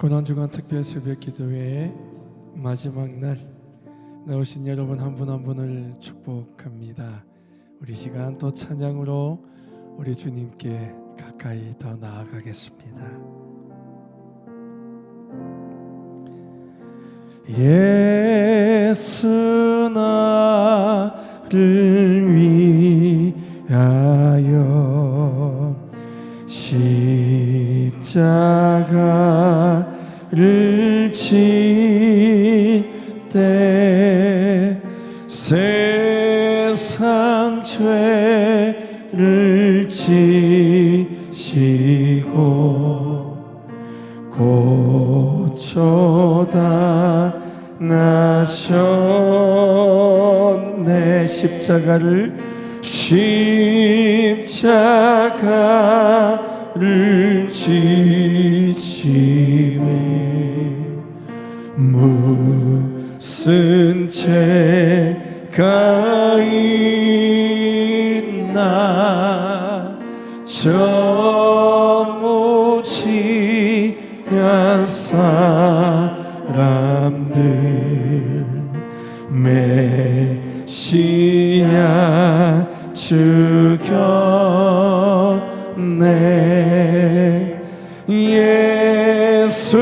고난주간 특별 새벽 기도회의 마지막 날 나오신 여러분 한 분 한 분을 축복합니다. 우리 시간 또 찬양으로 우리 주님께 가까이 더 나아가겠습니다. 예수 나를 위하여 십자가를 질 때 세상 죄를 지시고 고쳐다 나셨네. 십자가를 지심에 무슨 죄가 있나 저 무지한 사람들 메시아 죽였네. 예수님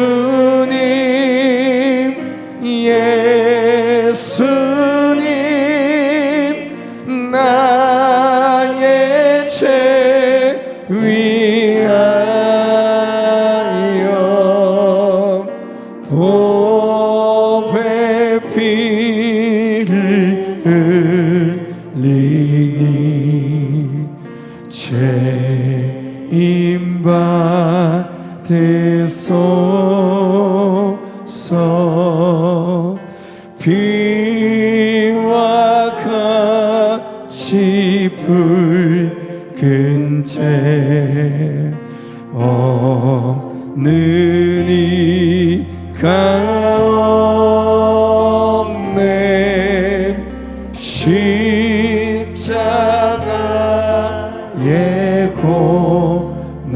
나의 죄 위하여 보배 피를 흘리니 죄인 받으소서. 비와 같이 붉은 죄 없는 이가 없네. 십자가의 고노로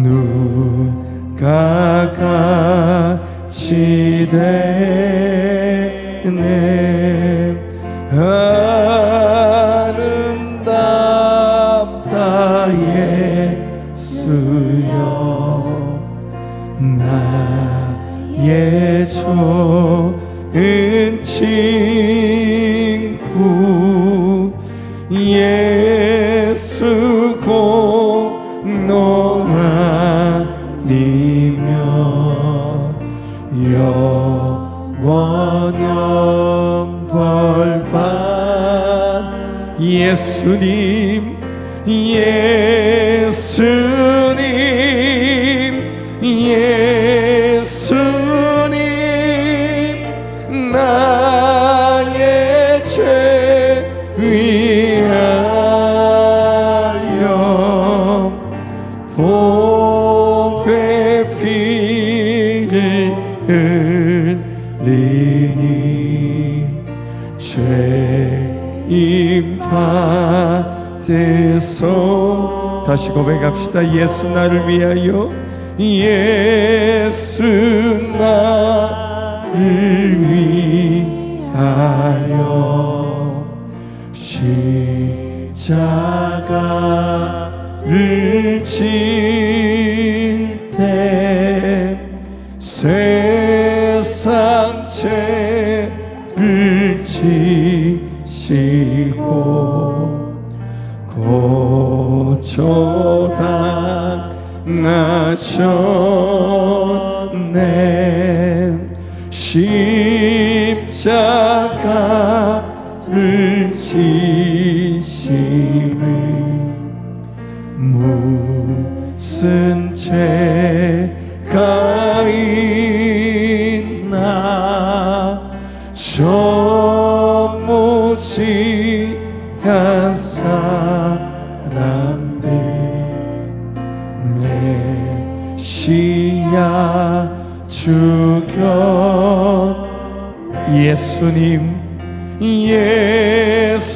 누가 같이 되네. 아름답다 예수여 나의 좋은 친구. 예수 공로 아니면 영원한 벌받. 예수님 나의 죄 위하여 보배 피를 흘리니 죄인 받으소. 다시 고백합시다. 예수 나를 위하여 예수 나를 위하여 십자가를 질 때 세상 죄를 지시고 고쳐다 나셨네. 십자가를 지심에 무슨 죄가 있나 저 무지한 사람들 메시아 죽였. 예수님 예수님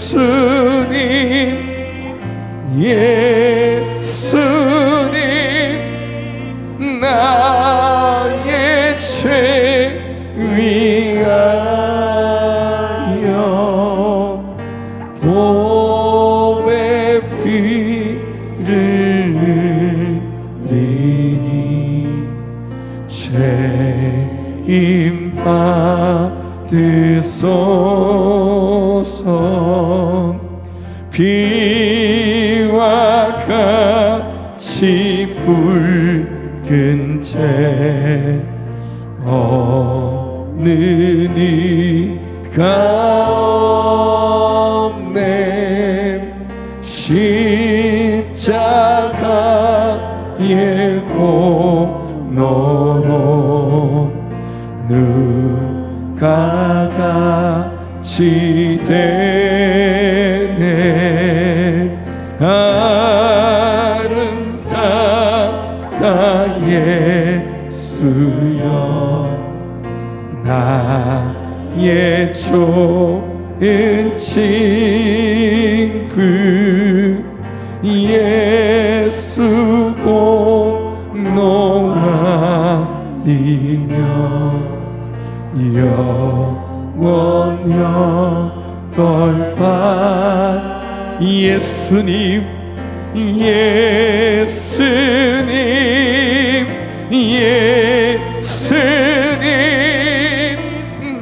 이와 같이 붉은 채 어느 이가 없네. 십자가의 공로로 누가 같이 되네. 아름답다 예수여, 나의 좋은 친구 예수 공로 아니면 영원 돌파. 예수님 예수님 예수님,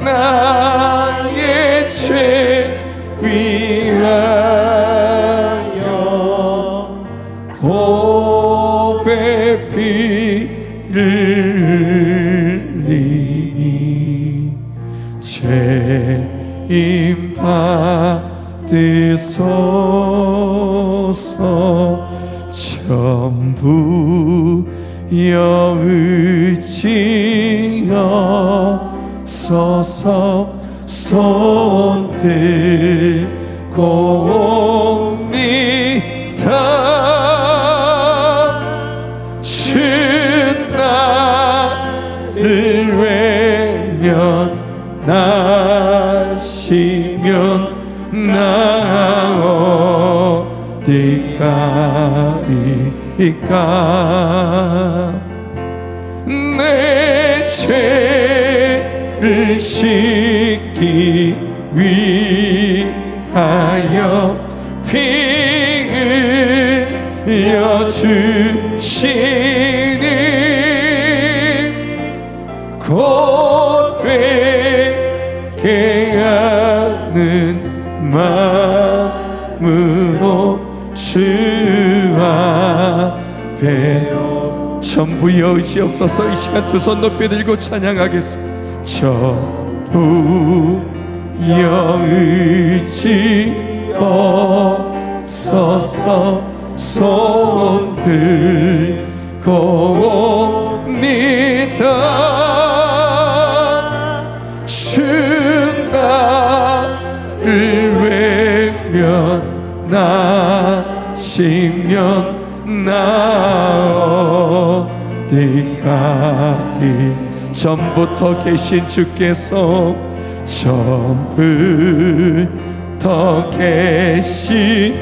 나의 죄 위하여 보배 피를 흘리니 죄임 받으소서. 전부 여의지 없어서 손 들고 옵니다. 주 나를 외면하시면 나 어디 가리까. 내 죄를 씻기 위하여 피 흘려주시니 곧 되게 하는 마음으로 주 앞에 전부 여의시옵소서. 이 시간 두 손 높이 들고 찬양하겠습니다. 전부 여의지 없어서 손 들고 옵니다. 주 나를 외면하시면 나 어디 가리. 전부터 계신 주께서, 전부터 계신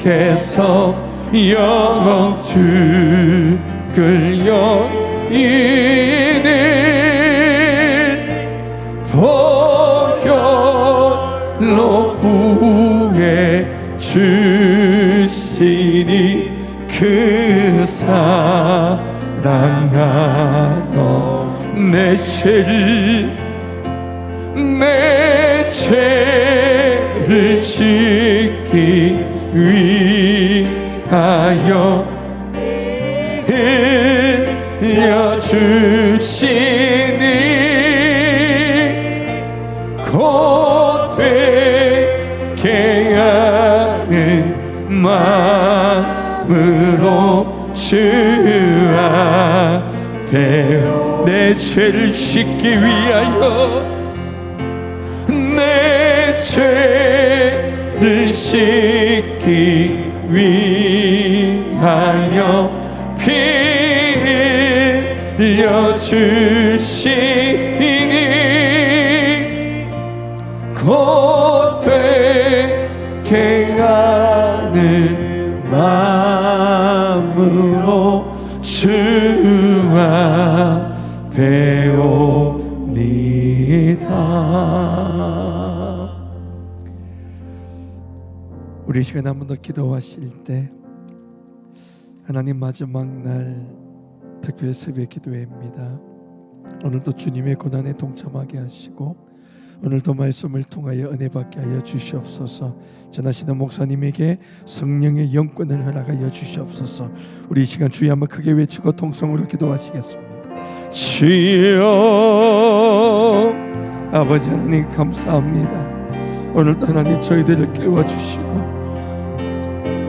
주께서 영원 죽을 여인을 보혈로 구해 주시니 그 사랑 안어 내 죄를 씻기 위하여 흘려주시니 곧 되게 하는 마음으로 주 앞에 내 죄를 씻기 위하여, 내 죄를 씻기 위하여 피 흘려주시니 곧 되게 하는 마음으로 주 앞에 옵니다. 우리 시간 한 번 더 기도하실 때, 하나님 마지막 날 특별 새벽 기도회입니다. 오늘도 주님의 고난에 동참하게 하시고 오늘도 말씀을 통하여 은혜 받게 하여 주시옵소서. 전하시는 목사님에게 성령의 영권을 허락하여 주시옵소서. 우리 이 시간 주여 한번 크게 외치고 통성으로 기도하시겠습니다. 주여, 아버지 하나님 감사합니다. 오늘도 하나님 저희들을 깨워주시고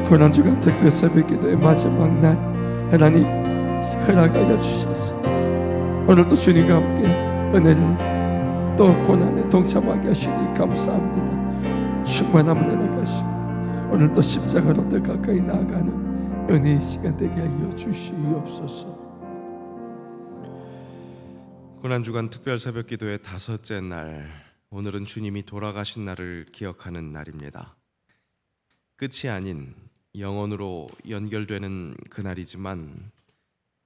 고난주간 특별 새벽기도의 마지막 날 하나님 허락하여 주셔서 오늘도 주님과 함께 은혜를 또 고난에 동참하게 하시니 감사합니다. 충만한 은혜 가시고 오늘도 십자가로 더 가까이 나아가는 은혜의 시간 되게 하여 주시옵소서. 고난주간 특별 새벽기도의 다섯째 날, 오늘은 주님이 돌아가신 날을 기억하는 날입니다. 끝이 아닌 영원으로 연결되는 그날이지만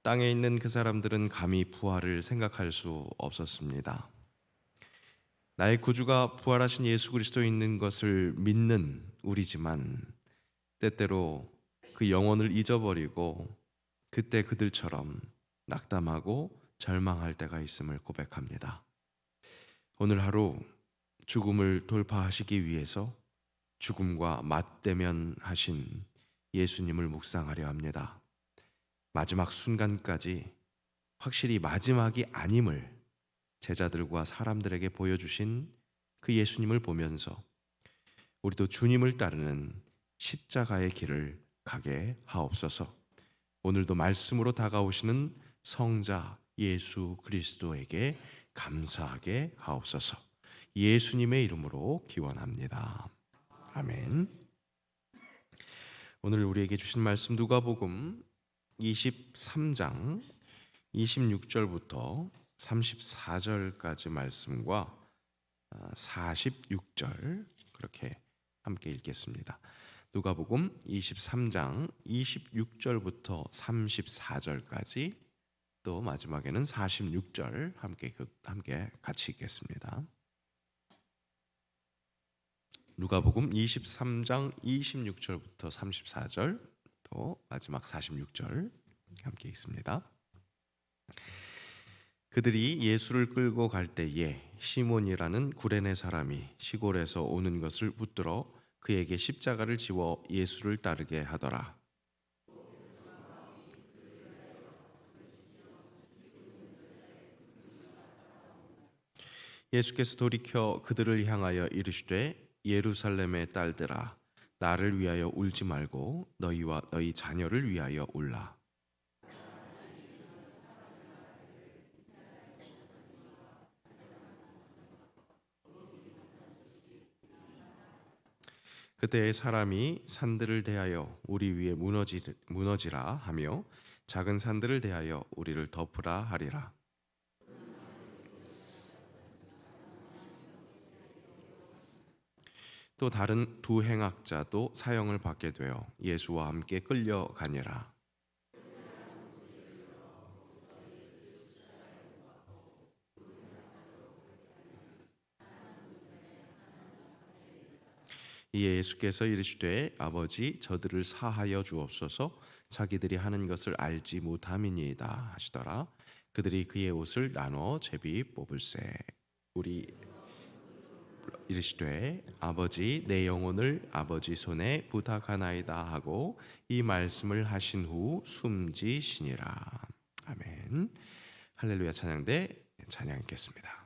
땅에 있는 그 사람들은 감히 부활을 생각할 수 없었습니다. 나의 구주가 부활하신 예수 그리스도에 있는 것을 믿는 우리지만 때때로 그 영혼을 잊어버리고 그때 그들처럼 낙담하고 절망할 때가 있음을 고백합니다. 오늘 하루 죽음을 돌파하시기 위해서 죽음과 맞대면하신 예수님을 묵상하려 합니다. 마지막 순간까지 확실히 마지막이 아님을 제자들과 사람들에게 보여주신 그 예수님을 보면서 우리도 주님을 따르는 십자가의 길을 가게 하옵소서. 오늘도 말씀으로 다가오시는 성자 예수 그리스도에게 감사하게 하옵소서. 예수님의 이름으로 기원합니다. 아멘. 오늘 우리에게 주신 말씀 누가복음 23장 26절부터 34절까지 말씀과 46절 그렇게 함께 읽겠습니다. 누가복음 23장 26절부터 34절까지 또 마지막에는 46절 함께 같이 읽겠습니다. 누가복음 23장 26절부터 34절 또 마지막 46절 함께 읽습니다. 그들이 예수를 끌고 갈 때에 시몬이라는 구레네 사람이 시골에서 오는 것을 붙들어 그에게 십자가를 지워 예수를 따르게 하더라. 예수께서 돌이켜 그들을 향하여 이르시되 예루살렘의 딸들아, 나를 위하여 울지 말고 너희와 너희 자녀를 위하여 울라. 그때의 사람이 산들을 대하여 우리 위에 무너지라 하며 작은 산들을 대하여 우리를 덮으라 하리라. 또 다른 두 행악자도 사형을 받게 되어 예수와 함께 끌려가니라. 이에 예수께서 이르시되 아버지 저들을 사하여 주옵소서 자기들이 하는 것을 알지 못함이니이다 하시더라. 그들이 그의 옷을 나눠 제비 뽑을세. 우리 이르시되 아버지 내 영혼을 아버지 손에 부탁하나이다 하고 이 말씀을 하신 후 숨지시니라. 아멘. 할렐루야. 찬양대 찬양 읽겠습니다.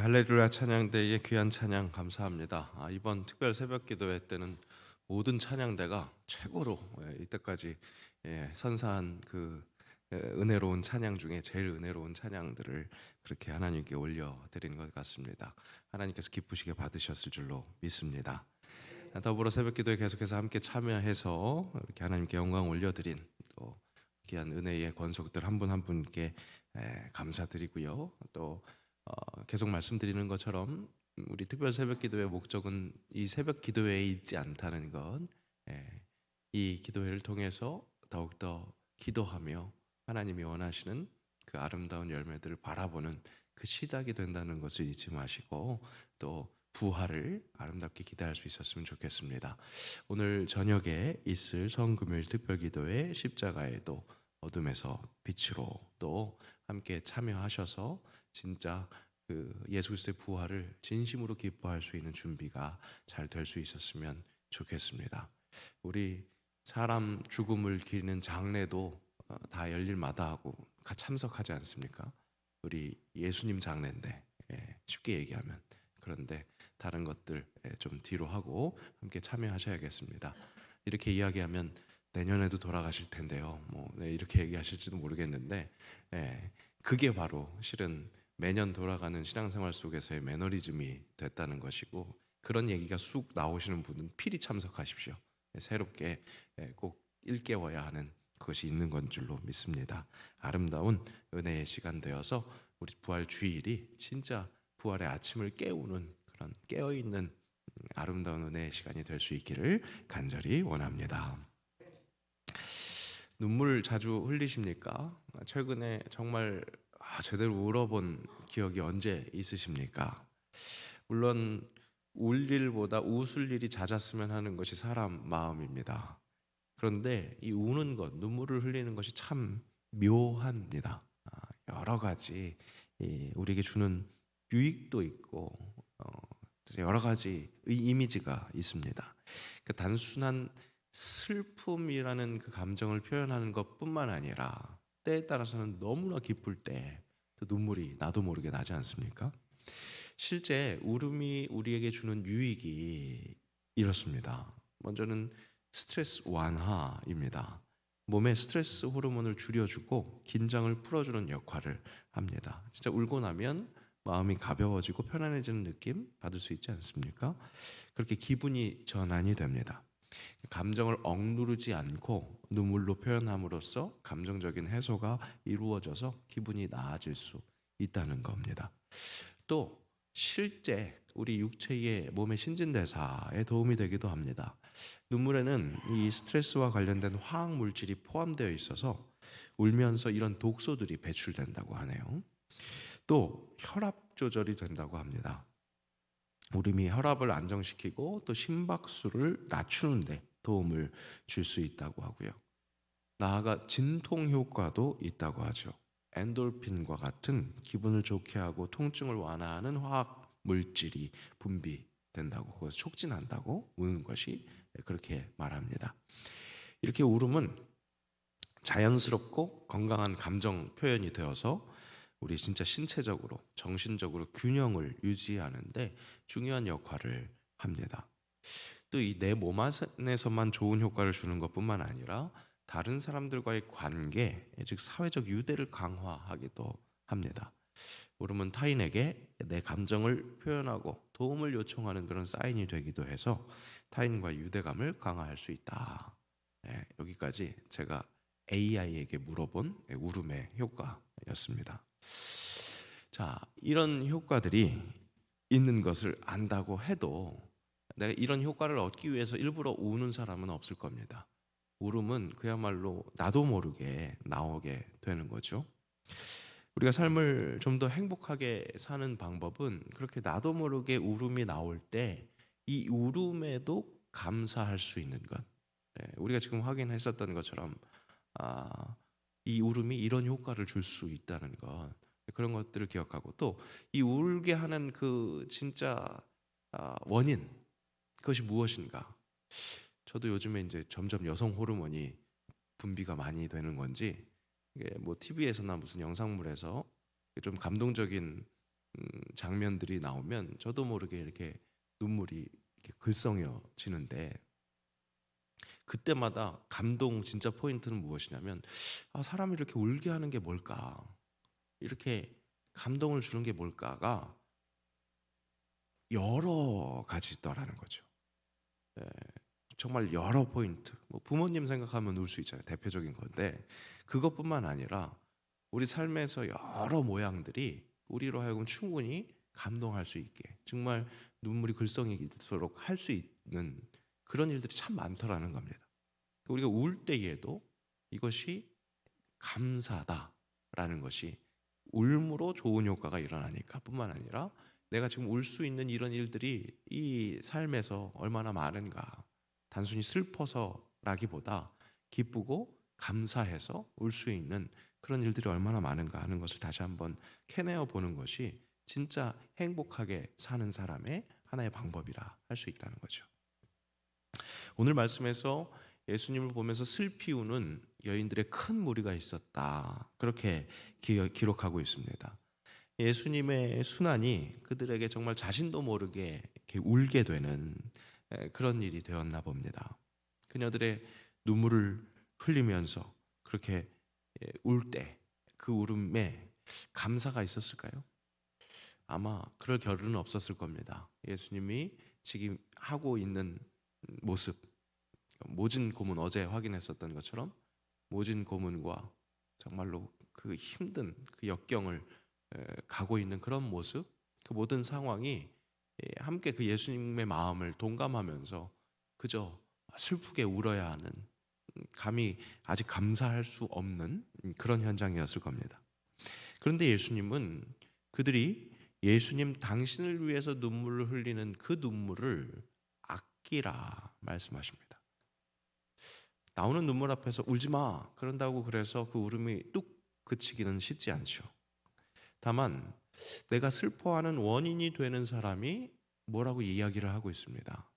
할렐루야 찬양대의 귀한 찬양 감사합니다. 이번 특별 새벽 기도회 때는 모든 찬양대가 최고로 이때까지 선사한 그 은혜로운 찬양 중에 제일 은혜로운 찬양들을 그렇게 하나님께 올려드린 것 같습니다. 하나님께서 기쁘시게 받으셨을 줄로 믿습니다. 더불어 새벽 기도에 계속해서 함께 참여해서 이렇게 하나님께 영광 올려드린 또 귀한 은혜의 권속들 한 분 한 분께 감사드리고요. 또 계속 말씀드리는 것처럼 우리 특별 새벽 기도의 목적은 이 새벽 기도회에 있지 않다는 것, 이 기도회를 통해서 더욱더 기도하며 하나님이 원하시는 그 아름다운 열매들을 바라보는 그 시작이 된다는 것을 잊지 마시고 또 부활을 아름답게 기대할 수 있었으면 좋겠습니다. 오늘 저녁에 있을 성금요일 특별기도회 십자가에도 어둠에서 빛으로 또 함께 참여하셔서 진짜 그 예수 그리스도의 부활을 진심으로 기뻐할 수 있는 준비가 잘 될 수 있었으면 좋겠습니다. 우리 사람 죽음을 기리는 장례도 다 열릴 마다하고 참석하지 않습니까? 우리 예수님 장례인데 쉽게 얘기하면 그런데 다른 것들 좀 뒤로 하고 함께 참여하셔야겠습니다. 이렇게 이야기하면 내년에도 돌아가실 텐데요. 이렇게 얘기하실지도 모르겠는데 그게 바로 실은 매년 돌아가는 신앙생활 속에서의 매너리즘이 됐다는 것이고 그런 얘기가 쑥 나오시는 분은 필히 참석하십시오. 새롭게 꼭 일깨워야 하는 그것이 있는 건 줄로 믿습니다. 아름다운 은혜의 시간 되어서 우리 부활 주일이 진짜 부활의 아침을 깨우는 그런 깨어있는 아름다운 은혜의 시간이 될 수 있기를 간절히 원합니다. 눈물 자주 흘리십니까? 최근에 정말 제대로 울어본 기억이 언제 있으십니까? 물론 울 일보다 웃을 일이 잦았으면 하는 것이 사람 마음입니다. 그런데 이 우는 것, 눈물을 흘리는 것이 참 묘합니다. 여러 가지 우리에게 주는 유익도 있고 여러 가지 이미지가 있습니다. 그 단순한 슬픔이라는 그 감정을 표현하는 것뿐만 아니라 때에 따라서는 너무나 기쁠 때 또 눈물이 나도 모르게 나지 않습니까? 실제 울음이 우리에게 주는 유익이 이렇습니다. 먼저는 스트레스 완화입니다. 몸에 스트레스 호르몬을 줄여주고 긴장을 풀어주는 역할을 합니다. 진짜 울고 나면 마음이 가벼워지고 편안해지는 느낌 받을 수 있지 않습니까? 그렇게 기분이 전환이 됩니다. 감정을 억누르지 않고 눈물로 표현함으로써 감정적인 해소가 이루어져서 기분이 나아질 수 있다는 겁니다. 또 실제 우리 육체의 몸의 신진대사에 도움이 되기도 합니다. 눈물에는 이 스트레스와 관련된 화학 물질이 포함되어 있어서 울면서 이런 독소들이 배출된다고 하네요. 또 혈압 조절이 된다고 합니다. 울음이 혈압을 안정시키고 또 심박수를 낮추는 데 도움을 줄 수 있다고 하고요. 나아가 진통 효과도 있다고 하죠. 엔돌핀과 같은 기분을 좋게 하고 통증을 완화하는 화학 물질이 분비된다고, 그것을 촉진한다고 우는 것이 그렇게 말합니다. 이렇게 울음은 자연스럽고 건강한 감정 표현이 되어서 우리 진짜 신체적으로 정신적으로 균형을 유지하는데 중요한 역할을 합니다. 또 이 내 몸 안에서만 좋은 효과를 주는 것뿐만 아니라 다른 사람들과의 관계, 즉 사회적 유대를 강화하기도 합니다. 울음은 타인에게 내 감정을 표현하고 도움을 요청하는 그런 사인이 되기도 해서 타인과 유대감을 강화할 수 있다. 여기까지 제가 AI에게 물어본 울음의 효과였습니다. 자, 이런 효과들이 있는 것을 안다고 해도 내가 이런 효과를 얻기 위해서 일부러 우는 사람은 없을 겁니다. 울음은 그야말로 나도 모르게 나오게 되는 거죠. 우리가 삶을 좀 더 행복하게 사는 방법은 그렇게 나도 모르게 울음이 나올 때 이 울음에도 감사할 수 있는 것. 우리가 지금 확인했었던 것처럼 이 울음이 이런 효과를 줄 수 있다는 것, 그런 것들을 기억하고 또 이 울게 하는 그 진짜 원인, 그것이 무엇인가? 저도 요즘에 이제 점점 여성 호르몬이 분비가 많이 되는 건지 이게 뭐 TV에서나 무슨 영상물에서 좀 감동적인 장면들이 나오면 저도 모르게 이렇게 눈물이 이렇게 글썽여지는데, 그때마다 감동 진짜 포인트는 무엇이냐면, 사람이 이렇게 울게 하는 게 뭘까? 이렇게 감동을 주는 게 뭘까가 여러 가지 있더라는 거죠. 예, 정말 여러 포인트. 뭐 부모님 생각하면 울 수 있잖아요. 대표적인 건데 그것뿐만 아니라 우리 삶에서 여러 모양들이 우리로 하여금 충분히 감동할 수 있게, 정말 눈물이 글썽이도록 할 수 있는 그런 일들이 참 많더라는 겁니다. 우리가 울 때에도 이것이 감사다라는 것이, 울므로 좋은 효과가 일어나니까 뿐만 아니라 내가 지금 울 수 있는 이런 일들이 이 삶에서 얼마나 많은가, 단순히 슬퍼서라기보다 기쁘고 감사해서 울 수 있는 그런 일들이 얼마나 많은가 하는 것을 다시 한번 캐내어 보는 것이 진짜 행복하게 사는 사람의 하나의 방법이라 할 수 있다는 거죠. 오늘 말씀에서 예수님을 보면서 슬피 우는 여인들의 큰 무리가 있었다, 그렇게 기록하고 있습니다. 예수님의 순환이 그들에게 정말 자신도 모르게 이렇게 울게 되는 그런 일이 되었나 봅니다. 그녀들의 눈물을 흘리면서 그렇게 울 때 그 울음에 감사가 있었을까요? 아마 그럴 겨를은 없었을 겁니다. 예수님이 지금 하고 있는 모습, 모진 고문, 어제 확인했었던 것처럼 모진 고문과 정말로 그 힘든 그 역경을 가고 있는 그런 모습, 그 모든 상황이 함께 그 예수님의 마음을 동감하면서 그저 슬프게 울어야 하는, 감히 아직 감사할 수 없는 그런 현장이었을 겁니다. 그런데 예수님은 그들이 예수님 당신을 위해서 눈물을 흘리는 그 눈물을 아끼라 말씀하십니다. 나오는 눈물 앞에서 울지 마 그런다고 그래서 그 울음이 뚝 그치기는 쉽지 않죠. 다만 내가 슬퍼하는 원인이 되는 사람이 뭐라고 이야기를 하고 있습니다.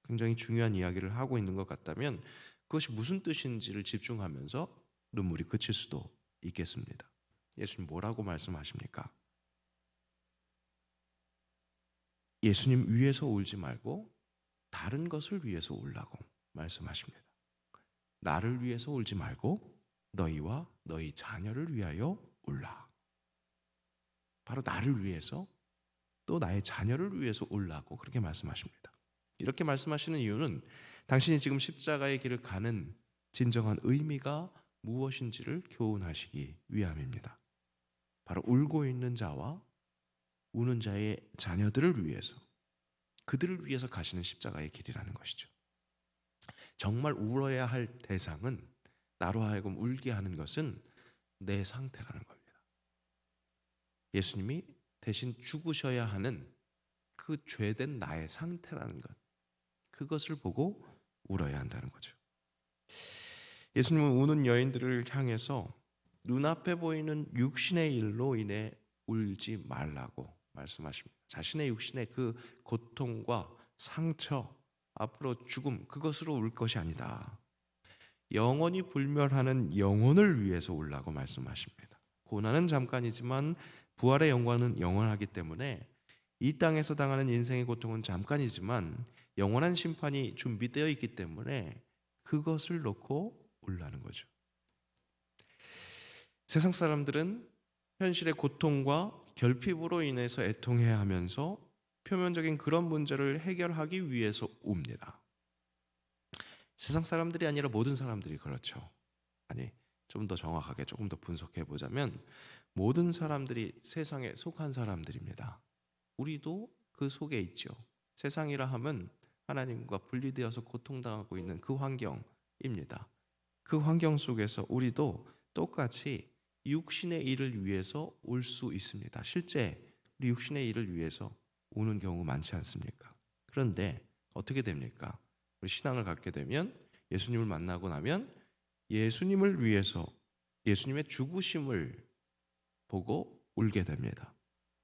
굉장히 중요한 이야기를 하고 있는 것 같다면 그것이 무슨 뜻인지를 집중하면서 눈물이 그칠 수도 있겠습니다. 예수님 뭐라고 말씀하십니까? 예수님 위해서 울지 말고 다른 것을 위해서 울라고 말씀하십니다. 나를 위해서 울지 말고 너희와 너희 자녀를 위하여 울라. 바로 나를 위해서, 또 나의 자녀를 위해서 울라고 그렇게 말씀하십니다. 이렇게 말씀하시는 이유는 당신이 지금 십자가의 길을 가는 진정한 의미가 무엇인지를 교훈하시기 위함입니다. 바로 울고 있는 자와 우는 자의 자녀들을 위해서, 그들을 위해서 가시는 십자가의 길이라는 것이죠. 정말 울어야 할 대상은, 나로 하여금 울게 하는 것은 내 상태라는 겁니다. 예수님이 대신 죽으셔야 하는 그 죄된 나의 상태라는 것, 그것을 보고 울어야 한다는 거죠. 예수님은 우는 여인들을 향해서 눈앞에 보이는 육신의 일로 인해 울지 말라고 말씀하십니다. 자신의 육신의 그 고통과 상처, 앞으로 죽음, 그것으로 울 것이 아니다. 영원히 불멸하는 영혼을 위해서 울라고 말씀하십니다. 고난은 잠깐이지만 부활의 영광은 영원하기 때문에 이 땅에서 당하는 인생의 고통은 잠깐이지만 영원한 심판이 준비되어 있기 때문에 그것을 놓고 울라는 거죠. 세상 사람들은 현실의 고통과 결핍으로 인해서 애통해야 하면서 표면적인 그런 문제를 해결하기 위해서 웁니다. 세상 사람들이 아니라 모든 사람들이 그렇죠. 아니, 좀 더 정확하게 조금 더 분석해 보자면 모든 사람들이 세상에 속한 사람들입니다. 우리도 그 속에 있죠. 세상이라 함은 하나님과 분리되어서 고통당하고 있는 그 환경입니다. 그 환경 속에서 우리도 똑같이 육신의 일을 위해서 울 수 있습니다. 실제 우리 육신의 일을 위해서 우는 경우 많지 않습니까? 그런데 어떻게 됩니까? 우리 신앙을 갖게 되면, 예수님을 만나고 나면 예수님을 위해서 예수님의 죽으심을 보고 울게 됩니다.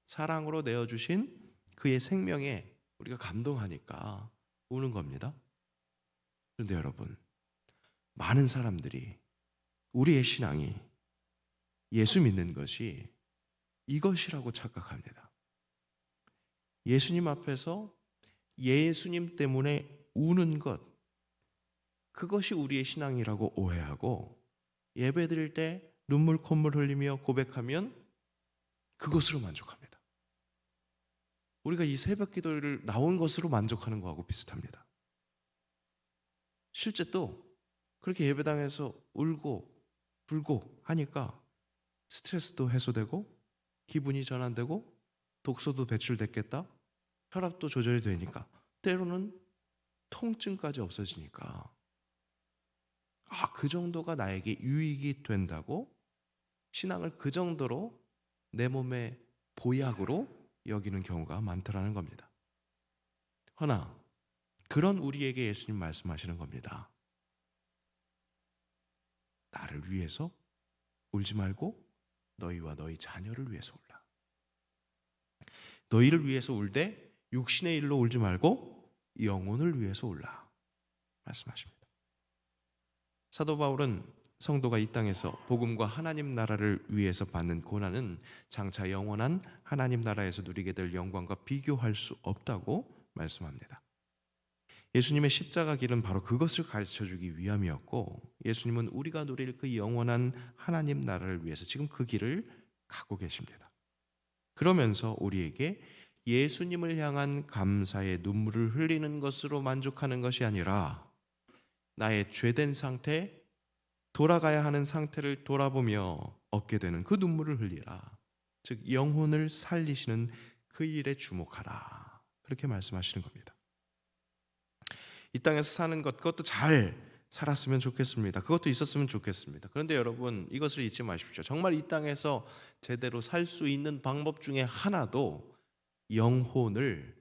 사랑으로 내어주신 그의 생명에 우리가 감동하니까 우는 겁니다. 그런데 여러분, 많은 사람들이 우리의 신앙이 예수 믿는 것이 이것이라고 착각합니다. 예수님 앞에서 예수님 때문에 우는 것, 그것이 우리의 신앙이라고 오해하고 예배 드릴 때 눈물 콧물 흘리며 고백하면 그것으로 만족합니다. 우리가 이 새벽 기도를 나온 것으로 만족하는 것하고 비슷합니다. 실제 또 그렇게 예배당에서 울고 불고 하니까 스트레스도 해소되고 기분이 전환되고 독소도 배출됐겠다, 혈압도 조절이 되니까, 때로는 통증까지 없어지니까 그 정도가 나에게 유익이 된다고 신앙을 그 정도로 내 몸의 보약으로 여기는 경우가 많더라는 겁니다. 허나 그런 우리에게 예수님 말씀하시는 겁니다. 나를 위해서 울지 말고 너희와 너희 자녀를 위해서 울라. 너희를 위해서 울되 육신의 일로 울지 말고 영혼을 위해서 울라 말씀하십니다. 사도 바울은 성도가 이 땅에서 복음과 하나님 나라를 위해서 받는 고난은 장차 영원한 하나님 나라에서 누리게 될 영광과 비교할 수 없다고 말씀합니다. 예수님의 십자가 길은 바로 그것을 가르쳐주기 위함이었고, 예수님은 우리가 누릴 그 영원한 하나님 나라를 위해서 지금 그 길을 가고 계십니다. 그러면서 우리에게 예수님을 향한 감사의 눈물을 흘리는 것으로 만족하는 것이 아니라 나의 죄된 상태, 돌아가야 하는 상태를 돌아보며 얻게 되는 그 눈물을 흘리라. 즉 영혼을 살리시는 그 일에 주목하라. 그렇게 말씀하시는 겁니다. 이 땅에서 사는 것, 그것도 잘 살았으면 좋겠습니다. 그것도 있었으면 좋겠습니다. 그런데 여러분, 이것을 잊지 마십시오. 정말 이 땅에서 제대로 살 수 있는 방법 중에 하나도 영혼을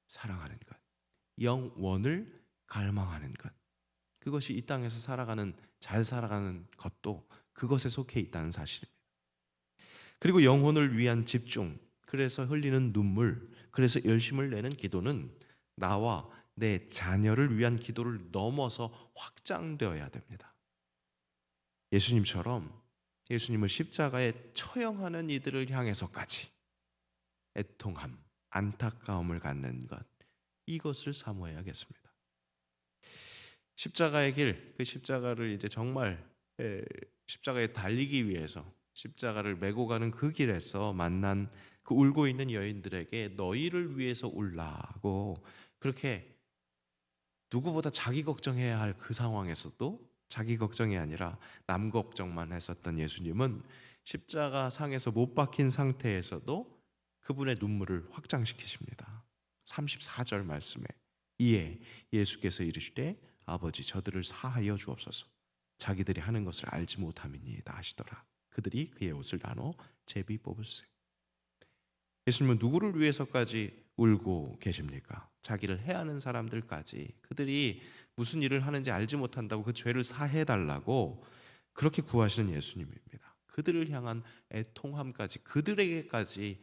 사랑하는 것, 영원을 갈망하는 것, 그것이 이 땅에서 잘 살아가는 것도 그것에 속해 있다는 사실입니다. 그리고 영혼을 위한 집중, 그래서 흘리는 눈물, 그래서 열심을 내는 기도는 나와 내 자녀를 위한 기도를 넘어서 확장되어야 됩니다. 예수님처럼 예수님을 십자가에 처형하는 이들을 향해서까지 애통함, 안타까움을 갖는 것, 이것을 사모해야겠습니다. 십자가의 길, 그 십자가를 이제 정말 십자가에 달리기 위해서 십자가를 메고 가는 그 길에서 만난 그 울고 있는 여인들에게 너희를 위해서 울라고, 그렇게 누구보다 자기 걱정해야 할 그 상황에서도 자기 걱정이 아니라 남 걱정만 했었던 예수님은 십자가 상에서 못 박힌 상태에서도 그분의 눈물을 확장시키십니다. 34절 말씀에 이에 예수께서 이르시되 아버지 저들을 사하여 주옵소서, 자기들이 하는 것을 알지 못함이니이다 하시더라. 그들이 그의 옷을 나눠 제비 뽑으세. 예수님은 누구를 위해서까지 울고 계십니까? 자기를 해하는 사람들까지, 그들이 무슨 일을 하는지 알지 못한다고 그 죄를 사해달라고 그렇게 구하시는 예수님입니다. 그들을 향한 애통함까지, 그들에게까지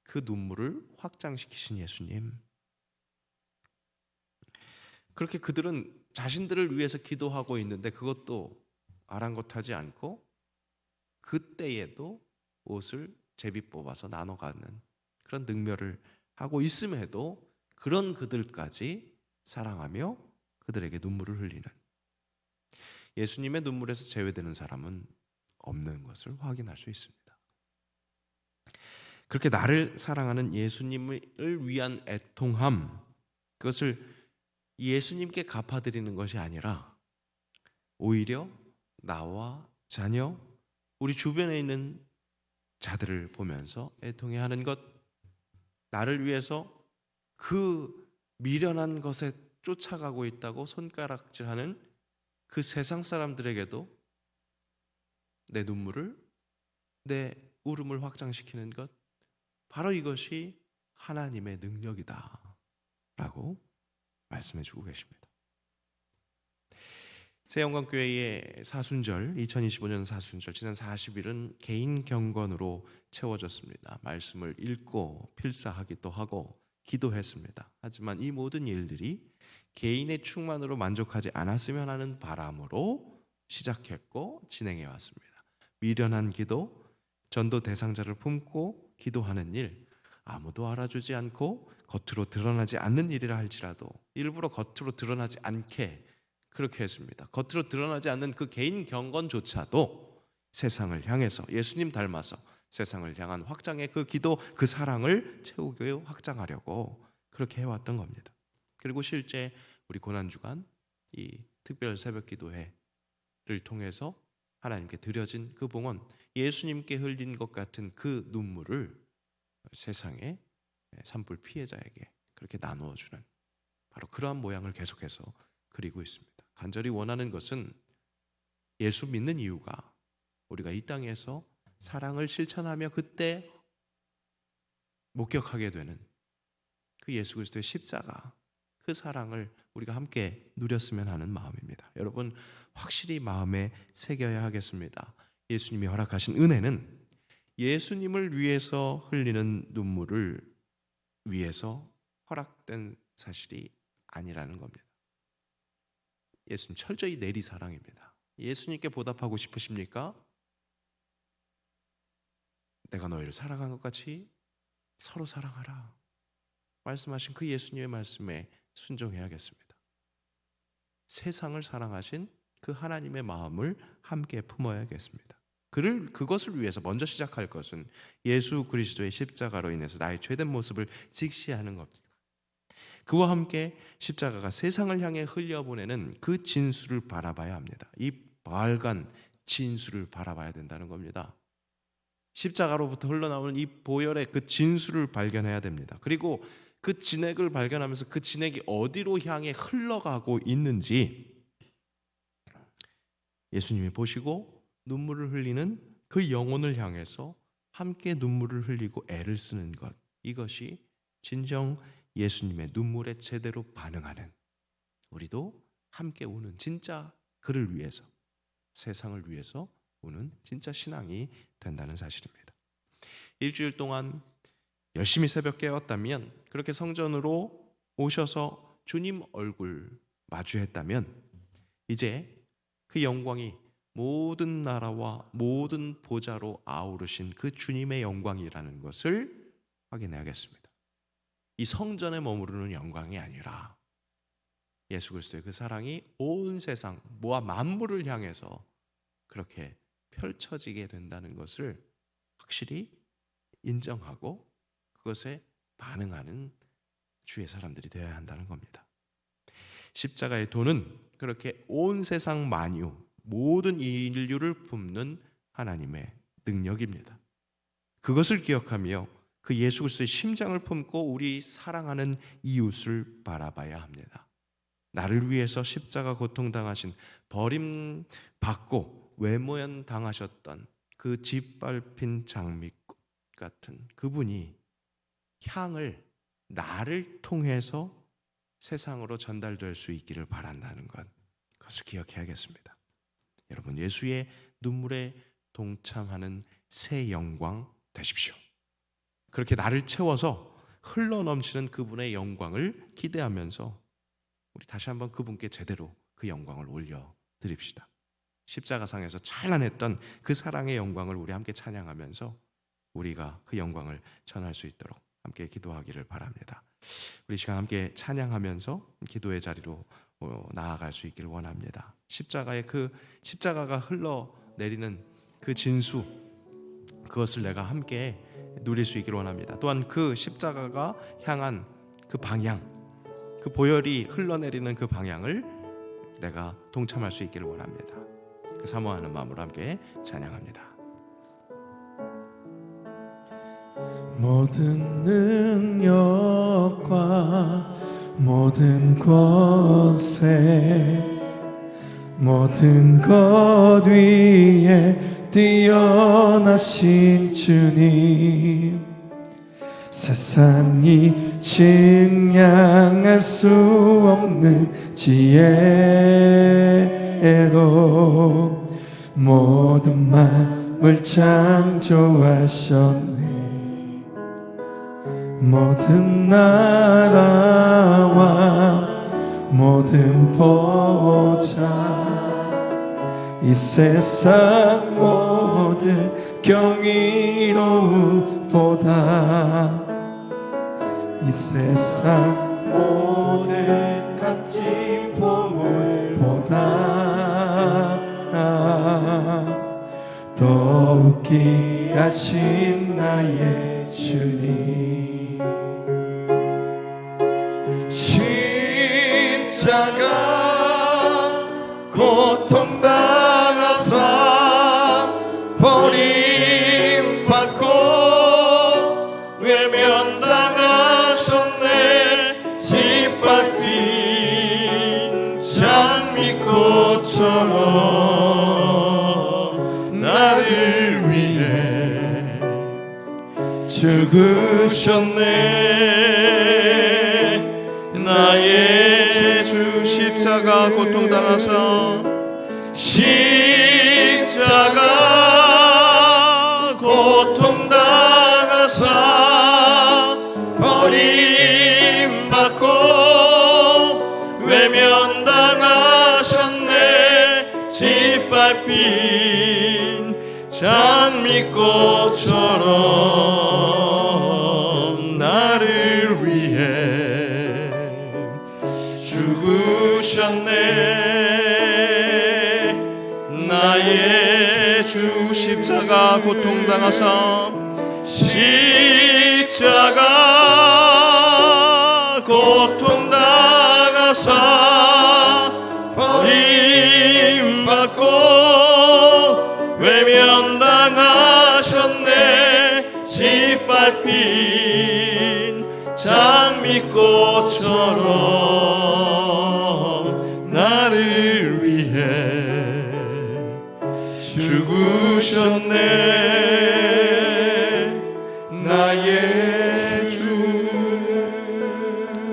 그 눈물을 확장시키신 예수님. 그렇게 그들은 자신들을 위해서 기도하고 있는데 그것도 아랑곳하지 않고 그때에도 옷을 제비 뽑아서 나눠가는 그런 능멸을 하고 있음에도 그런 그들까지 사랑하며 그들에게 눈물을 흘리는, 예수님의 눈물에서 제외되는 사람은 없는 것을 확인할 수 있습니다. 그렇게 나를 사랑하는 예수님을 위한 애통함, 그것을 예수님께 갚아드리는 것이 아니라 오히려 나와 자녀, 우리 주변에 있는 자들을 보면서 애통해하는 것, 나를 위해서 그 미련한 것에 쫓아가고 있다고 손가락질하는 그 세상 사람들에게도 내 눈물을, 내 울음을 확장시키는 것, 바로 이것이 하나님의 능력이다 라고 말씀해 주고 계십니다. 새영광교회의 사순절, 2025년 사순절 지난 40일은 개인 경건으로 채워졌습니다. 말씀을 읽고 필사하기도 하고 기도했습니다. 하지만 이 모든 일들이 개인의 충만으로 만족하지 않았으면 하는 바람으로 시작했고 진행해 왔습니다. 미련한 기도, 전도 대상자를 품고 기도하는 일, 아무도 알아주지 않고 겉으로 드러나지 않는 일이라 할지라도 일부러 겉으로 드러나지 않게 그렇게 했습니다. 겉으로 드러나지 않는 그 개인 경건조차도 세상을 향해서 예수님 닮아서 세상을 향한 확장의 그 기도, 그 사랑을 채우고 확장하려고 그렇게 해왔던 겁니다. 그리고 실제 우리 고난주간 이 특별 새벽 기도회를 통해서 하나님께 드려진 그 봉헌, 예수님께 흘린 것 같은 그 눈물을 세상의 산불 피해자에게 그렇게 나누어주는 바로 그러한 모양을 계속해서 그리고 있습니다. 간절히 원하는 것은 예수 믿는 이유가 우리가 이 땅에서 사랑을 실천하며 그때 목격하게 되는 그 예수 그리스도의 십자가, 그 사랑을 우리가 함께 누렸으면 하는 마음입니다. 여러분, 확실히 마음에 새겨야 하겠습니다. 예수님이 허락하신 은혜는 예수님을 위해서 흘리는 눈물을 위해서 허락된 사실이 아니라는 겁니다. 예수님 철저히 내리 사랑입니다. 예수님께 보답하고 싶으십니까? 내가 너희를 사랑한 것 같이 서로 사랑하라 말씀하신 그 예수님의 말씀에 순종해야겠습니다. 세상을 사랑하신 그 하나님의 마음을 함께 품어야겠습니다. 그것을 위해서 먼저 시작할 것은 예수 그리스도의 십자가로 인해서 나의 죄된 모습을 직시하는 겁니다. 그와 함께 십자가가 세상을 향해 흘려보내는 그 진수를 바라봐야 합니다. 이 빨간 진수를 바라봐야 된다는 겁니다. 십자가로부터 흘러나오는 이 보혈의 그 진수를 발견해야 됩니다. 그리고 그 진액을 발견하면서 그 진액이 어디로 향해 흘러가고 있는지 예수님이 보시고 눈물을 흘리는 그 영혼을 향해서 함께 눈물을 흘리고 애를 쓰는 것, 이것이 진정 예수님의 눈물에 제대로 반응하는, 우리도 함께 우는 진짜 그를 위해서, 세상을 위해서 우는 진짜 신앙이 된다는 사실입니다. 일주일 동안 열심히 새벽 깨웠다면, 그렇게 성전으로 오셔서 주님 얼굴 마주했다면, 이제 그 영광이 모든 나라와 모든 보좌로 아우르신 그 주님의 영광이라는 것을 확인해야겠습니다. 이 성전에 머무르는 영광이 아니라 예수 그리스도의 그 사랑이 온 세상 모아 만물을 향해서 그렇게 펼쳐지게 된다는 것을 확실히 인정하고 그것에 반응하는 주의 사람들이 되어야 한다는 겁니다. 십자가의 도는 그렇게 온 세상 만유, 모든 인류를 품는 하나님의 능력입니다. 그것을 기억하며 그 예수 그리스도의 심장을 품고 우리 사랑하는 이웃을 바라봐야 합니다. 나를 위해서 십자가 고통당하신, 버림받고 외모연 당하셨던 그 짓밟힌 장미꽃 같은 그분이 향을 나를 통해서 세상으로 전달될 수 있기를 바란다는 것, 그것을 기억해야겠습니다. 여러분, 예수의 눈물에 동참하는 새 영광 되십시오. 그렇게 나를 채워서 흘러넘치는 그분의 영광을 기대하면서 우리 다시 한번 그분께 제대로 그 영광을 올려드립시다. 십자가상에서 찬란했던 그 사랑의 영광을 우리 함께 찬양하면서 우리가 그 영광을 전할 수 있도록 함께 기도하기를 바랍니다. 우리 시간 함께 찬양하면서 기도의 자리로 나아갈 수 있기를 원합니다. 십자가가 흘러내리는 그 진수, 그것을 내가 함께 누릴 수 있기를 원합니다. 또한 그 십자가가 향한 그 방향, 그 보혈이 흘러내리는 그 방향을 내가 동참할 수 있기를 원합니다. 그 사모하는 마음으로 함께 찬양합니다. 모든 능력과 모든 권세, 모든 것 위에 뛰어나신 주님, 세상이 측량할 수 없는 지혜로 모든 만물 창조하셨네. 모든 나라와 모든 보좌, 이 세상 모든 경이로움보다 이 세상 모든 값진 보물보다 더욱 귀하신 나의 주님. 십자가 고통당하사 버림받고 외면당하셨네. 짓밟힌 장미꽃처럼 나를 위해 죽으셨네. 나의 주 십자가 고통당하사 십자가 고통당하사 버림받고 외면당하셨네. 짓밟힌 장미꽃처럼 나를 위해 죽으셨네. 나의 주 십자가 고통당하사 십자가 고통당하사 버림받고 외면당하셨네. 짓밟힌 장미꽃처럼 나를 위해 죽으셨네. 나의 주.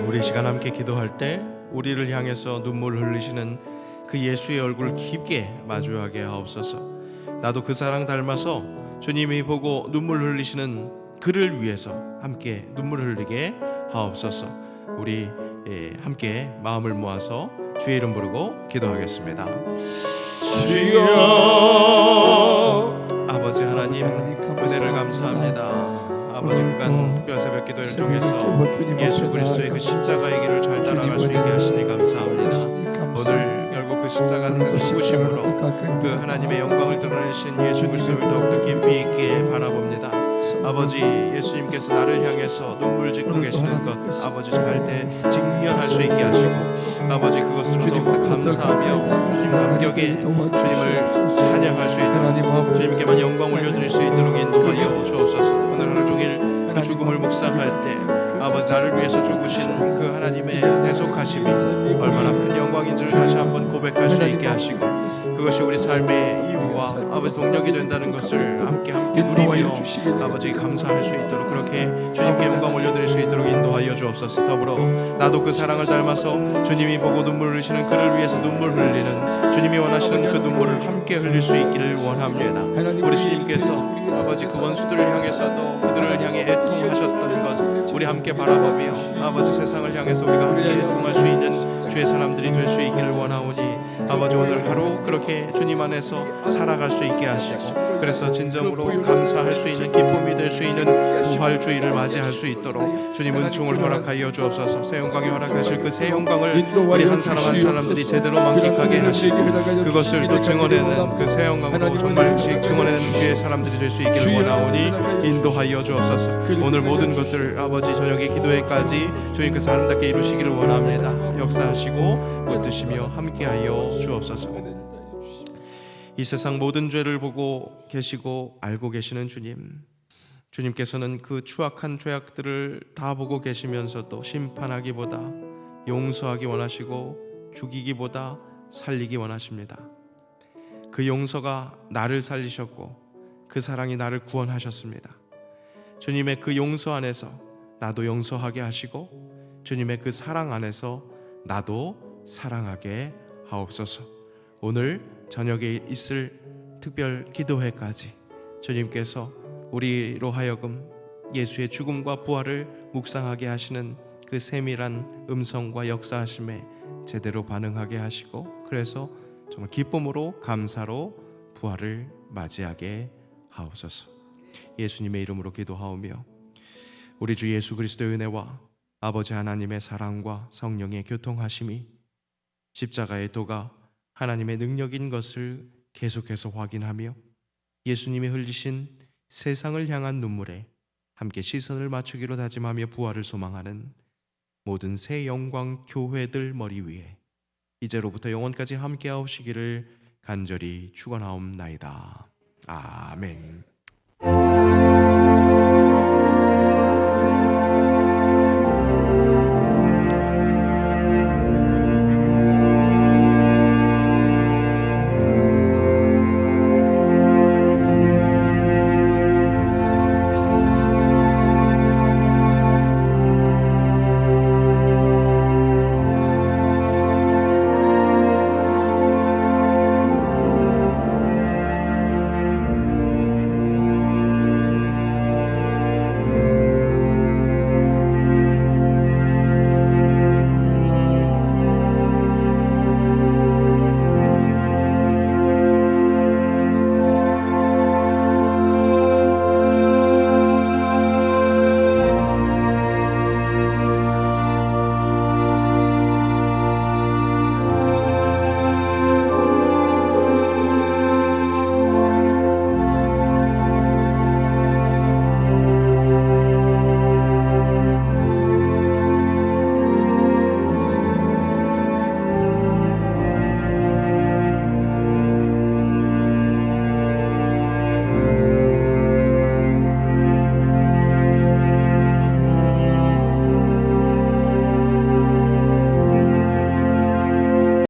우리 시간 함께 기도할 때 우리를 향해서 눈물 흘리시는 그 예수의 얼굴 깊게 마주하게 하옵소서. 나도 그 사랑 닮아서 주님이 보고 눈물 흘리시는 그를 위해서 함께 눈물 흘리게 하옵소서. 우리 함께 마음을 모아서 주의 이름 부르고 기도하겠습니다. 주여, 아버지 하나님 은혜를 감사합니다. 아버지 그간 특별 새벽 기도를 통해서 예수 그리스도의 그 십자가의 길을 잘 따라갈 수 있게 하시니 감사합니다. 오늘 결국 그 십자가 죽으심으로 그 하나님의 영광을 드러내신 예수 그리스도를 더욱더 깊이 있게 바라봅니다. 아버지, 예수님께서 나를 향해서 눈물 짓고 계시는 것 아버지 잘 때 직면할 수 있게 하시고 아버지 그것으로 더욱더 감사하며 주님 감격에 주님을 찬양할 수 있도록 주님께만 영광 올려드릴 수 있도록 인도하여 주옵소서. 오늘 하루 종일 그 죽음을 묵상할 때 아버지 나를 위해서 죽으신 그 하나님의 대속하심이 얼마나 큰 영광인지를 다시 한번 고백할 수 있게 하시고 그것이 우리 삶의 이유와 아버지 동력이 된다는 것을 함께 누리며 아버지 감사할 수 있도록 그렇게 주님께 영광 올려드릴 수 있도록 인도하여 주옵소서. 더불어 나도 그 사랑을 닮아서 주님이 보고 눈물 흘리시는 그를 위해서 눈물 흘리는 주님이 원하시는 그 눈물을 함께 흘릴 수 있기를 원합니다. 우리 주님께서 아버지 그 원수들을 향해서도 그들을 향해 애통하셨던 것 우리 함께 바라보며 아버지 세상을 향해서 우리가 함께 애통할 수 있는 주의 사람들이 될 수 있기를 원하오니 아버지 오늘 하루 그렇게 주님 안에서 살아갈 수 있게 하시고 그래서 진정으로 감사할 수 있는 기쁨이 될 수 있는 부활주의를 맞이할 수 있도록 주님 은총을 허락하여 주옵소서. 새 영광이 허락하실 그 새 영광을 우리 한 사람 한 사람들이 제대로 만끽하게 하시고 그것을 또 증언하는 그 새 영광으로 정말 증언하는 주의 사람들이 될 수 있기를 원하오니 인도하여 주옵소서. 오늘 모든 것들 아버지 저녁의 기도회까지 주님께서 아름답게 이루시기를 원합니다. 역사하시고 붙드시며 함께하여 주옵소서. 이 세상 모든 죄를 보고 계시고 알고 계시는 주님께서는 그 추악한 죄악들을 다 보고 계시면서도 심판하기보다 용서하기 원하시고 죽이기보다 살리기 원하십니다. 그 용서가 나를 살리셨고 그 사랑이 나를 구원하셨습니다. 주님의 그 용서 안에서 나도 용서하게 하시고 주님의 그 사랑 안에서 나도 사랑하게 하옵소서. 오늘 저녁에 있을 특별 기도회까지 주님께서 우리로 하여금 예수의 죽음과 부활을 묵상하게 하시는 그 세밀한 음성과 역사하심에 제대로 반응하게 하시고 그래서 정말 기쁨으로 감사로 부활을 맞이하게 하옵소서. 예수님의 이름으로 기도하오며 우리 주 예수 그리스도의 은혜와 아버지 하나님의 사랑과 성령의 교통하심이 십자가의 도가 하나님의 능력인 것을 계속해서 확인하며 예수님이 흘리신 세상을 향한 눈물에 함께 시선을 맞추기로 다짐하며 부활을 소망하는 모든 새 영광 교회들 머리 위에 이제로부터 영원까지 함께 하옵시기를 간절히 축원하옵나이다. 아멘.